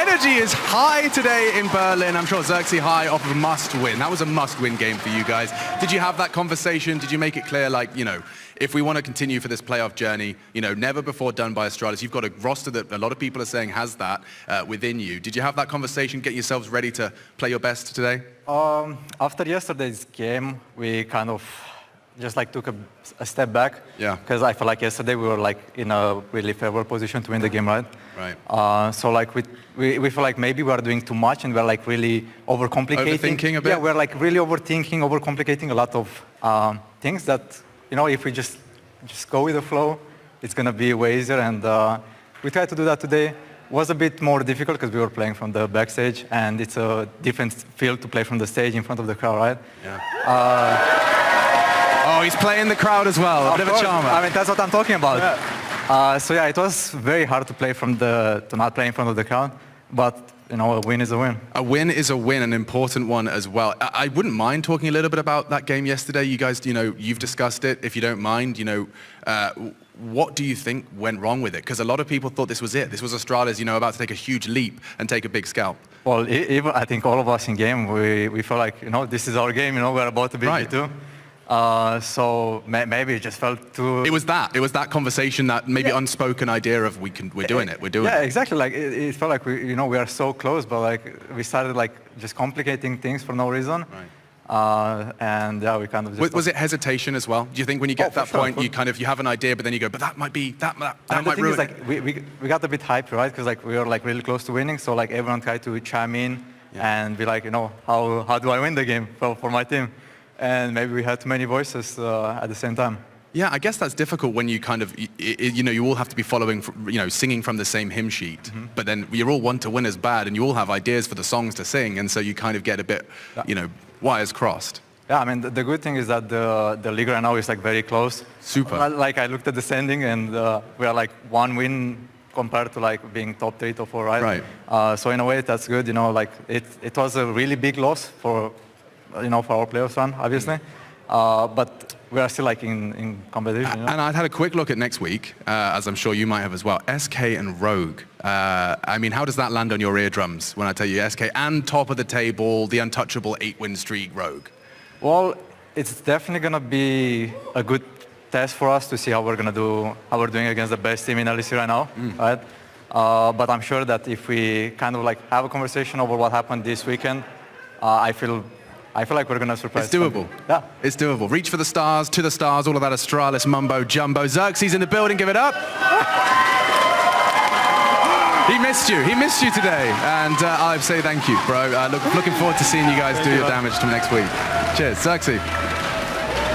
energy is high today in Berlin. I'm sure Xerxe high off of a must-win. That was a must-win game for you guys. Did you have that conversation? Did you make it clear, like, you know, if we want to continue for this playoff journey, you know, never before done by Astralis. You've got a roster that a lot of people are saying has that within you. Did you have that conversation, get yourselves ready to play your best today? After yesterday's game, we kind of just like took a step back. Yeah. Because I felt like yesterday we were like in a really favorable position to win the game, right? Right. So like we feel like maybe we are doing too much and we're like really overcomplicating. Overthinking a bit? Yeah, we're like really overthinking, overcomplicating a lot of things that, you know, if we just go with the flow, it's going to be way easier. And we tried to do that today. It was a bit more difficult because we were playing from the backstage, and it's a different feel to play from the stage in front of the crowd, right? Yeah. Oh, he's playing the crowd as well. A bit of a charmer. I mean, that's what I'm talking about. Yeah. So yeah, it was very hard to play to not play in front of the crowd. But you know, a win is a win. A win is a win, an important one as well. I wouldn't mind talking a little bit about that game yesterday. You guys, you know, you've discussed it. If you don't mind, you know, what do you think went wrong with it? Because a lot of people thought this was it. This was Astralis, you know, about to take a huge leap and take a big scalp. Well, even I think all of us in game, we felt like, you know, this is our game. You know, we're about to beat right. G2. So maybe it just felt too... It was that conversation, that maybe unspoken idea of we're doing it. Yeah, exactly. Like it felt like we are so close, but like we started like just complicating things for no reason. Right. And yeah, we kind of just... Was it hesitation as well? Do you think when you get to that point, you have an idea, but then you go, but that might be, that might ruin it? Like, we got a bit hyped, right? Because like we were like really close to winning, so like everyone tried to chime in and be like, you know, how do I win the game for my team? And maybe we had too many voices at the same time. Yeah, I guess that's difficult when you kind of, you know, you all have to be following, you know, singing from the same hymn sheet, but then you all want to win as bad, and you all have ideas for the songs to sing, and so you kind of get a bit, you know, wires crossed. Yeah, I mean, the good thing is that the league right now is like very close. Super. Like I looked at the standing, and we are like one win compared to like being top 3, top 4, right? Right. So in a way, that's good. You know, like it was a really big loss for, you know, for our playoffs run, obviously. But we are still like in competition. You know? And I'd had a quick look at next week, as I'm sure you might have as well. SK and Rogue. I mean, how does that land on your eardrums when I tell you SK and top of the table, the untouchable 8-win streak Rogue? Well, it's definitely gonna be a good test for us to see how we're doing against the best team in LEC right now, right? But I'm sure that if we kind of like have a conversation over what happened this weekend, I feel like we're going to surprise It's doable. them. Yeah. It's doable. Reach for the stars, to the stars, all of that Astralis mumbo jumbo. Xerxe's in the building, give it up. He missed you today. And I say thank you, bro. Looking forward to seeing you guys do your damage to next week. Cheers, Xerxe.